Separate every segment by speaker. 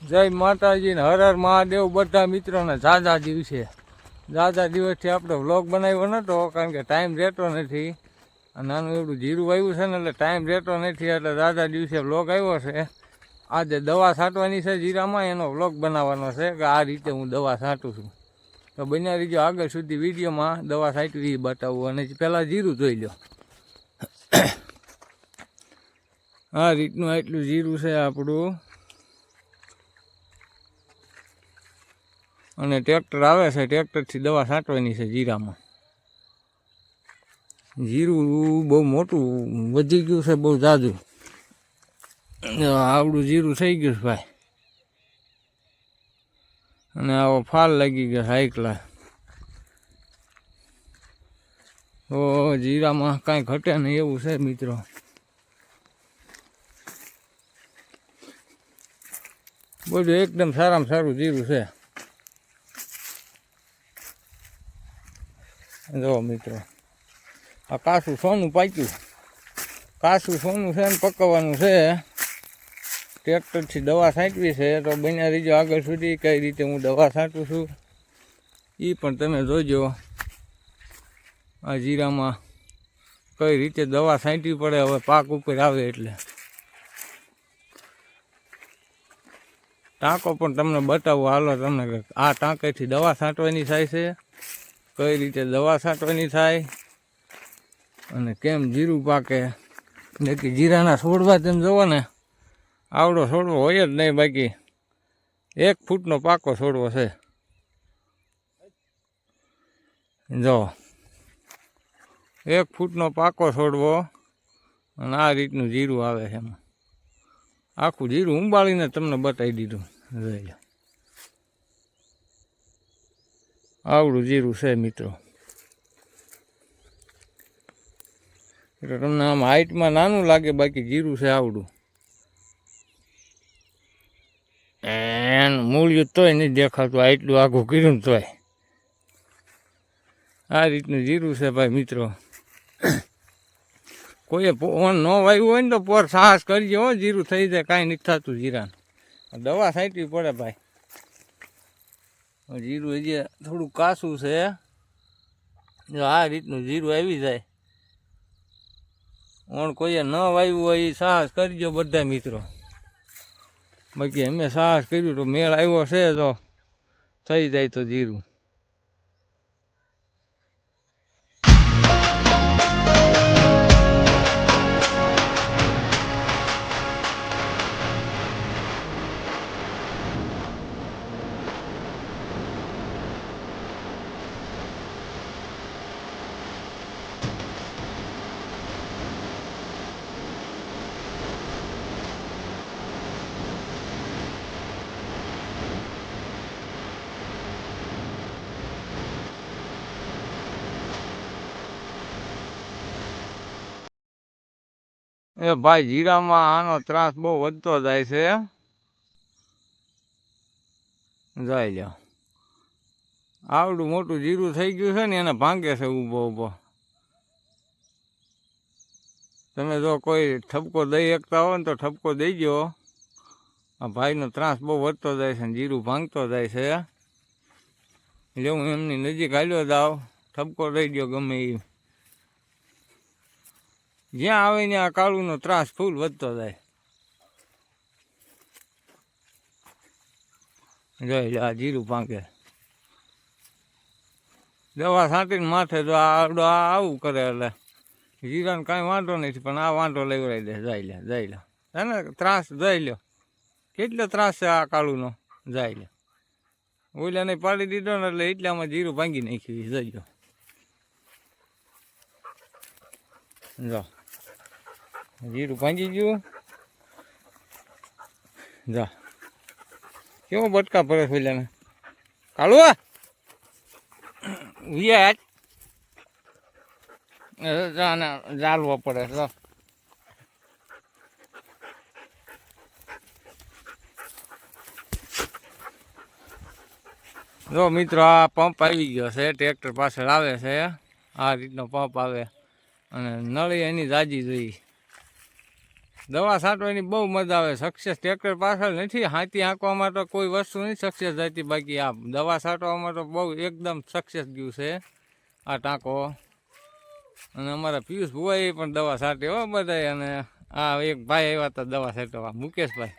Speaker 1: જય માતાજી ને હર હર મહાદેવ બધા મિત્રોને ઝાઝા દિવસે ઝાઝા દિવસથી આપણે વ્લોગ બનાવ્યો નહોતો કારણ કે ટાઈમ રહેતો નથી. નાનું એવડું જીરું આવ્યું છે ને એટલે ટાઈમ રહેતો નથી એટલે ઝાઝા દિવસે વ્લોગ આવ્યો છે. આજે દવા છાંટવાની છે જીરામાં, એનો વ્લોગ બનાવવાનો છે કે આ રીતે હું દવા છાંટું છું. તો બન્યા રહીજો આગળ સુધી વિડીયોમાં. દવા છાંટવી બતાવું અને પહેલાં જીરું જોઈ લો. આ રીતનું આટલું જીરું છે આપણું. અને ટ્રેક્ટર આવે છે, ટ્રેક્ટરથી દવા છાંટવાની છે જીરામાં. જીરું બહુ મોટું વધી ગયું છે, બહુ ઝાઝું. આવડું જીરું થઈ ગયું છે ભાઈ. અને આવો ફાલ લાગી ગયો હાઈકલા. તો જીરામાં કાંઈ ઘટે નહીં એવું છે મિત્રો. બધું એકદમ સારામાં સારું જીરું છે. જો મિત્રો, આ કાસું સોનું પાક્યું. કાસું સોનું છે ને પકવવાનું છે. ટ્રેક્ટરથી દવા છાંટવી છે તો બન્યા રહીજો આગળ સુધી. કઈ રીતે હું દવા છાંટું છું એ પણ તમે જોજો. આ જીરામાં કઈ રીતે દવા છાંટવી પડે હવે પાક ઉપર આવે એટલે. ટાંકો પણ તમને બતાવું હાલો તમને કે આ ટાંકેથી દવા છાંટવાની થાય છે, કઈ રીતે દવા છાંટવાની થાય અને કેમ જીરું પાકે. બાકી જીરાના છોડવા તેમ જોવો ને આવડો છોડવો હોય જ નહીં, બાકી 1 ફૂટનો પાકો છોડવો છે. જો 1 ફૂટનો પાકો છોડવો અને આ રીતનું જીરું આવે છે. એમાં આખું જીરું ઉંબાળીને તમને બતાવી દીધું. જોઈ લો આવડું જીરું છે મિત્રો. એટલે તમને આમ હાઈટમાં નાનું લાગે, બાકી જીરું છે આવડું. એનું મૂળિયું તોય નહીં દેખાતું, આટલું આઘું કર્યું તોય. આ રીતનું જીરું છે ભાઈ મિત્રો. કોઈએ પોવન ન વાવ્યું હોય ને તો પોર સાહસ કરજો હો, જીરું થઈ જાય. કાંઈ નથી થતું જીરાને. દવા છાંટવી પડે ભાઈ. જીરું હજી થોડું કાસું છે. જો આ રીતનું જીરું આવી જાય. ઓણ કોઈએ ન વાવ્યું હોય એ સાહસ કરજો બધા મિત્રો. બાકી અમે સાહસ કર્યું તો મેળ આવ્યો છે, તો થઈ જાય તો જીરું. એ ભાઈ જીરામાં આનો ત્રાસ બહુ વધતો જાય છે. જાય લ્યો આવડું મોટું જીરું થઈ ગયું છે ને એને ભાંગે છે ઊભો ઊભો. તમે જો કોઈ ઠપકો દઈ શકતા હોય ને તો ઠપકો દઈજો. આ ભાઈનો ત્રાસ બહુ વધતો જાય છે ને જીરું ભાંગતો જાય છે. એટલે હું એમની નજીક હાલ્યો જાઉં, ઠપકો દઈ દો ગમે એ. જ્યાં આવે ને આ કાળુનો ત્રાસ ફૂલ વધતો જાય. જોઈ લે આ જીરું ભાંગે. દવા છાંટીને માથે તો આવું કરે એટલે જીરાને કાંઈ વાંધો નથી, પણ આ વાંધો લેવડાવી દે. જાય લે હે ને ત્રાસ જઈ લ્યો. કેટલો ત્રાસ છે આ કાળુનો. જાય લે ઓલાને પાડી દીધો ને એટલે એટલામાં જીરું ભાંગી નાખ્યું. જઈજો જો જીરું ભાંગી ગયું. જા કેવો બટકા પડે ઓલાને. કાળુ ચાલવો પડે. જો મિત્રો આ પંપ આવી ગયો છે, ટ્રેક્ટર પાછળ આવે છે. આ રીતનો પંપ આવે અને નળી એની જાજી જોઈ. દવા છાંટવાની બહુ મજા આવે. સક્સેસ ટ્રેક્ટર પાછળ નથી, હાથી હાંકવામાં તો કોઈ વસ્તુ નહીં સક્સેસ જતી. બાકી આ દવા છાંટવામાં તો બહુ એકદમ સક્સેસ ગયું છે આ ટાંકો. અને અમારા પિયુષ ભુવાએ પણ દવા છાંટી હો બધાય. અને આ એક ભાઈ આવ્યા હતા દવા છાંટવા, મુકેશભાઈ.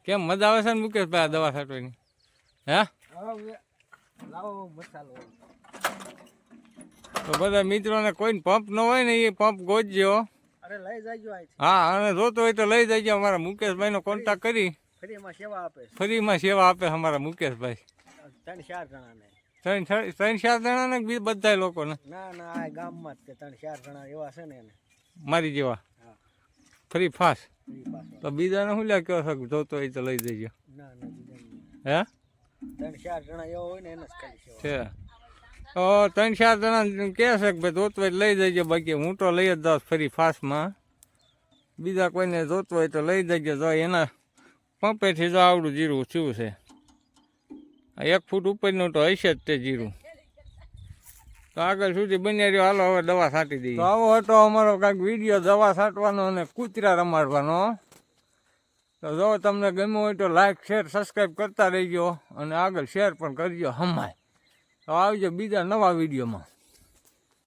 Speaker 1: કેમ મજા આવે છે ને મુકેશભાઈ આ દવા છાંટવાની? હે તો બધા મિત્રોને કોઈને પંપ ન હોય ને એ પંપ ગોતજો. હા, અને જોતો હોય તો લઈ જજો. અમારા મુકેશભાઈનો કોન્ટેક્ટ કરી ફ્રીમાં સેવા આપે અમારા મુકેશભાઈ. 3-4 જણાને બી બધા લોકોને
Speaker 2: ગામમાં 3-4 જણા એવા છે ને
Speaker 1: મારી જેવા ફ્રી ફાસ્ટ. તો બીજાને શું લ્યા કહો છો જોતો હોય તો લઈ જજો. હે
Speaker 2: 3-4 જણા એવા હોય ને એને
Speaker 1: છે. તો 3-4 જણા કહે છે કે ભાઈ જોતો હોય લઈ જજો. બાકી હું તો લઈ જ જાઉં ફરી ફાસ્ટમાં. બીજા કોઈને જોતો હોય તો લઈ જજો. જો એના પંપેથી જો આવડું જીરું થયું છે. 1 ફૂટ ઉપરનું તો હશે જ તે જીરું. તો આગળ સુધી બન્યા રહ્યો. હાલો હવે દવા છાંટી દઈએ. તો આવો હતો અમારો કાંઈક વિડીયો દવા છાંટવાનો અને કૂતરા રમાડવાનો. તો જો તમને ગમ્યું હોય તો લાઈક શેર સબસ્ક્રાઈબ કરતા રહીજો. અને આગળ શેર પણ કરજો હમાય. તો આવજો બીજા નવા વિડીયોમાં.